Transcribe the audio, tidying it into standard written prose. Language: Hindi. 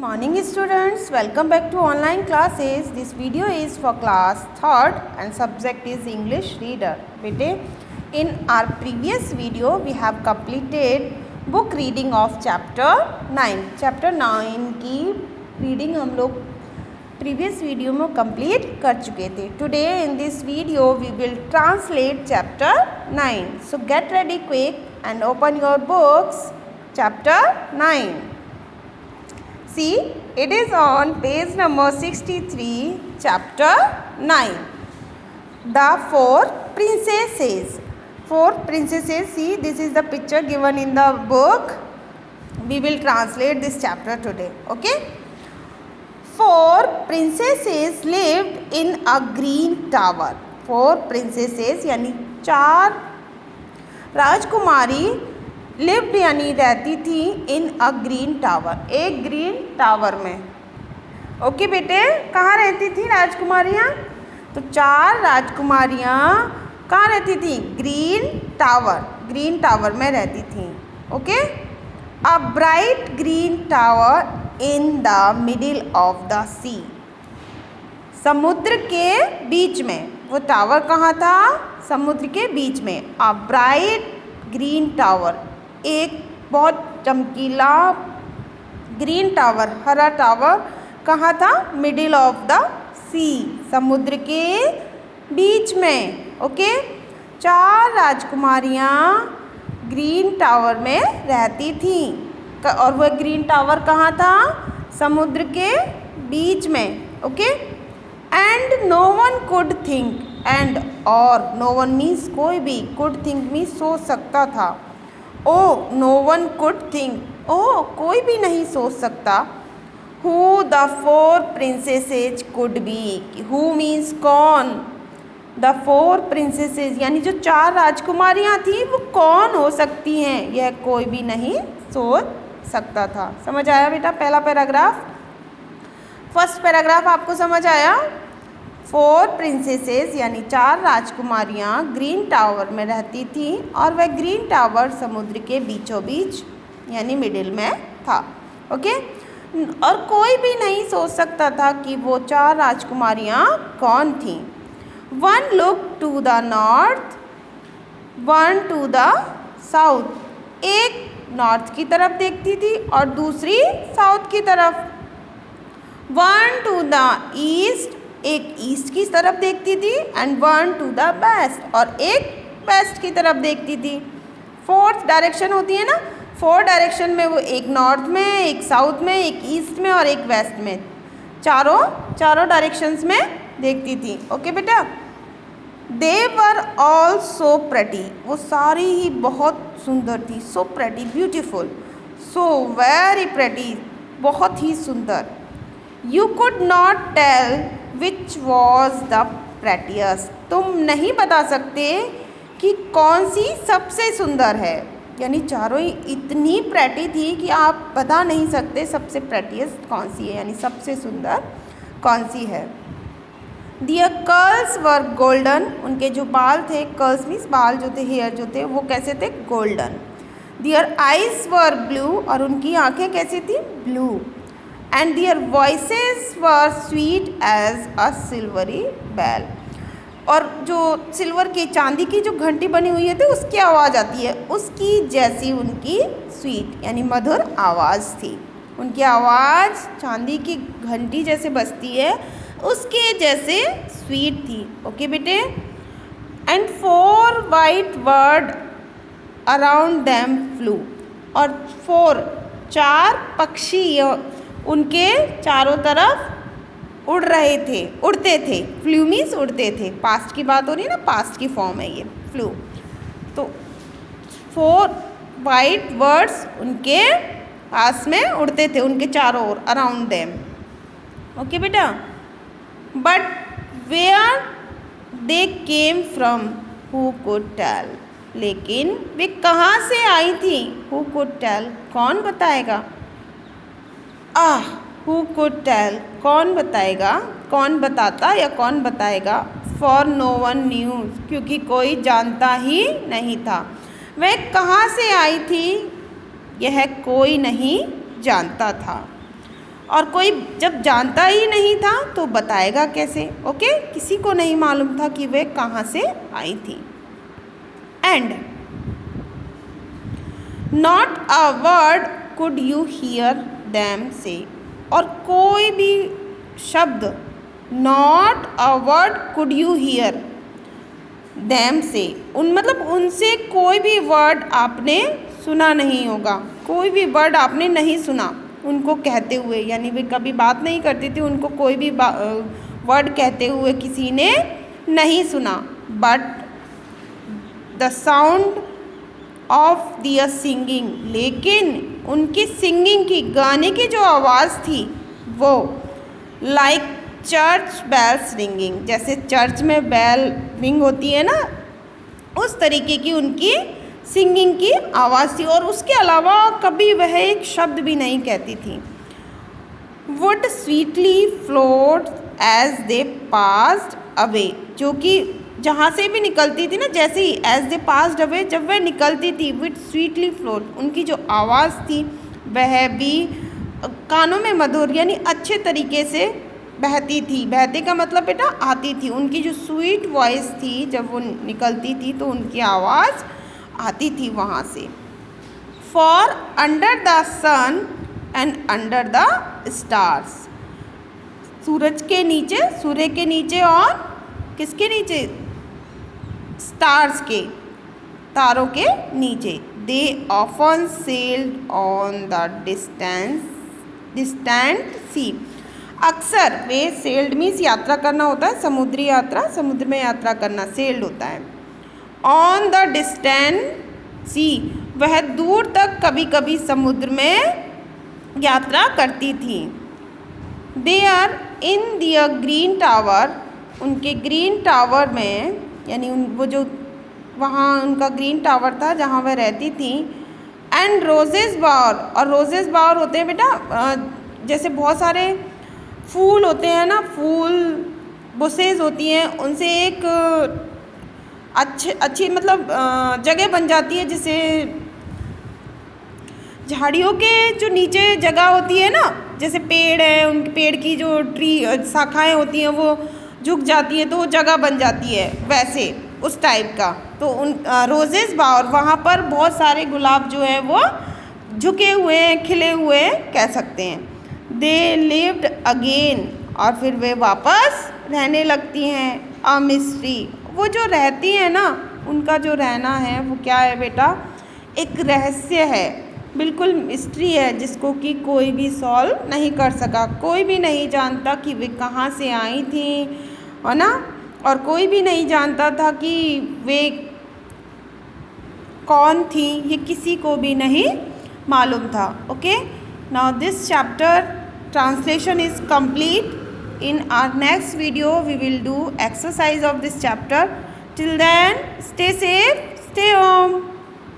Morning students, welcome back to online classes. This video is for class 3rd and subject is English reader. बेटे, in our previous video we have completed book reading of chapter 9. Chapter 9 की reading हम लोग previous video में complete कर चुके थे. Today in this video we will translate chapter 9. So get ready quick and open your books. Chapter 9. See, it is on page number 63, chapter 9. The four princesses. Four princesses. See, this is the picture given in the book. We will translate this chapter today. Okay. Four princesses lived in a green tower. Four princesses यानी चार राजकुमारी लिव्ड यानी रहती थी इन अ ग्रीन टावर, एक ग्रीन टावर में. ओके बेटे, कहाँ रहती थी राजकुमारियाँ? तो चार राजकुमारियाँ कहाँ रहती थी? ग्रीन टावर में रहती थी. Okay. A bright green tower in the middle of the sea. समुद्र के बीच में. वो टावर कहाँ था? समुद्र के बीच में. अ ब्राइट ग्रीन टावर, एक बहुत चमकीला ग्रीन टावर, हरा टावर कहाँ था? मिडिल ऑफ द सी, समुद्र के बीच में. ओके. चार राजकुमारियाँ ग्रीन टावर में रहती थी और वह ग्रीन टावर कहाँ था? समुद्र के बीच में. Okay. And no one could think. And और नो वन मीन्स कोई भी, कुड थिंक मीन्स सोच सकता था. Oh no one could think, ओ कोई भी नहीं सोच सकता. Who the four princesses could be. Who means कौन. द फोर प्रिंसेसेज यानी जो चार राजकुमारियाँ थी वो कौन हो सकती हैं, यह कोई भी नहीं सोच सकता था. समझ आया बेटा पहला पैराग्राफ? फर्स्ट पैराग्राफ आपको समझ आया? फोर प्रिंसेसेस यानी चार राजकुमारियाँ ग्रीन टावर में रहती थी और वह ग्रीन टावर समुद्र के बीचों बीच यानी मिडिल में था. ओके. और कोई भी नहीं सोच सकता था कि वो चार राजकुमारियाँ कौन थीं. One look to the north, one to the south. एक नॉर्थ की तरफ देखती थी और दूसरी साउथ की तरफ. वन टू द ईस्ट, एक ईस्ट की तरफ देखती थी. And one to the west, और एक वेस्ट की तरफ देखती थी. फोर्थ डायरेक्शन होती है ना, फोर डायरेक्शन में वो एक नॉर्थ में, एक साउथ में, एक ईस्ट में और एक वेस्ट में, चारों डायरेक्शंस में देखती थी. ओके बेटा. They were all so pretty. वो सारी ही बहुत सुंदर थी. So pretty, beautiful, so very pretty, बहुत ही सुंदर. You could not tell which was the prettiest. तुम नहीं बता सकते कि कौन सी सबसे सुंदर है. यानी चारों ही इतनी प्रेटी थी कि आप बता नहीं सकते सबसे प्रेटियस्ट कौन सी है, यानी सबसे सुंदर कौन सी है. दियर कर्ल्स वर गोल्डन. उनके जो बाल थे, कर्ल्स मीन्स बाल जो थे, हेयर जो थे, वो कैसे थे? Golden. Their eyes were blue. और उनकी आंखें कैसी थी? Blue. And their voices were sweet as a silvery bell. और जो सिल्वर की, चांदी की जो घंटी बनी हुई है, तो उसकी आवाज़ आती है, उसकी जैसी उनकी स्वीट यानी मधुर आवाज़ थी. उनकी आवाज़ चांदी की घंटी जैसे बजती है, उसके जैसे स्वीट थी. ओके बेटे. And four white bird around them flu. और चार पक्षी उनके चारों तरफ उड़ते थे. फ्लू मीन्स उड़ते थे. पास्ट की बात हो रही है ना, पास्ट की फॉर्म है ये फ्लू. तो फोर वाइट बर्ड्स उनके पास में उड़ते थे, उनके चारों ओर, अराउंड देम. ओके बेटा. But where they came from, who could tell. लेकिन वे कहाँ से आई थी? हु कुड टेल, कौन बताएगा? हु कुड टेल, कौन बताएगा, कौन बताता या कौन बताएगा. फॉर नो वन न्यू, क्योंकि कोई जानता ही नहीं था. वह कहाँ से आई थी यह कोई नहीं जानता था. और कोई जब जानता ही नहीं था तो बताएगा कैसे? ओके, किसी को नहीं मालूम था कि वे कहाँ से आई थी। And not a word could you hear them से, और कोई भी शब्द, not a word could you hear them से, मतलब उनसे कोई भी वर्ड आपने सुना नहीं होगा, कोई भी वर्ड आपने नहीं सुना उनको कहते हुए, यानी वे कभी बात नहीं करती थी, उनको कोई भी वर्ड कहते हुए किसी ने नहीं सुना। But the sound of their singing, लेकिन उनकी सिंगिंग की, गाने की जो आवाज़ थी वो लाइक चर्च बेल्स रिंगिंग, जैसे चर्च में बेल रिंग होती है ना, उस तरीके की उनकी सिंगिंग की आवाज़ थी। और उसके अलावा कभी वह एक शब्द भी नहीं कहती थी। Would sweetly float as they passed away, जो कि जहाँ से भी निकलती थी ना, जैसे ही एज दे पास्ड अवे, जब वह निकलती थी, विद स्वीटली फ्लोट, उनकी जो आवाज़ थी वह भी कानों में मधुर, यानी अच्छे तरीके से बहती थी। बहते का मतलब बेटा आती थी, उनकी जो स्वीट वॉइस थी, जब वो निकलती थी तो उनकी आवाज़ आती थी वहाँ से। For under the sun and under the stars, सूरज के नीचे, सूर्य के नीचे और किसके नीचे? स्टार्स के, तारों के नीचे। They often sailed on the distant sea, अक्सर वे, सेल्ड मीन्स यात्रा करना होता है, समुद्री यात्रा, समुद्र में यात्रा करना सेल्ड होता है। ऑन द डिस्टेंट सी, वह दूर तक कभी कभी समुद्र में यात्रा करती थी। They are in their green tower, उनके ग्रीन टावर में, यानी वो जो वहाँ उनका ग्रीन टावर था जहाँ वह रहती थी। एंड रोजेस बावर, और रोजेस बावर होते हैं बेटा, जैसे बहुत सारे फूल होते हैं ना, फूल बुशेज होती हैं, उनसे एक अच्छी मतलब जगह बन जाती है, जिसे झाड़ियों के जो नीचे जगह होती है ना, जैसे पेड़ है, उनके पेड़ की जो शाखाएं होती हैं वो झुक जाती है तो वो जगह बन जाती है, वैसे उस टाइप का। तो उन रोजेस बावर, वहाँ पर बहुत सारे गुलाब जो है वो झुके हुए हैं, खिले हुए कह सकते हैं। दे लिव्ड अगेन, और फिर वे वापस रहने लगती हैं। अ मिस्ट्री, वो जो रहती हैं ना, उनका जो रहना है वो क्या है बेटा? एक रहस्य है, बिल्कुल मिस्ट्री है, जिसको कि कोई भी सॉल्व नहीं कर सका, कोई भी नहीं जानता कि वे कहाँ से आई थी, है ना, और कोई भी नहीं जानता था कि वे कौन थी, ये किसी को भी नहीं मालूम था। Okay, now this chapter translation is complete. In our next video we will do exercise of this chapter. Till then, stay safe, stay home.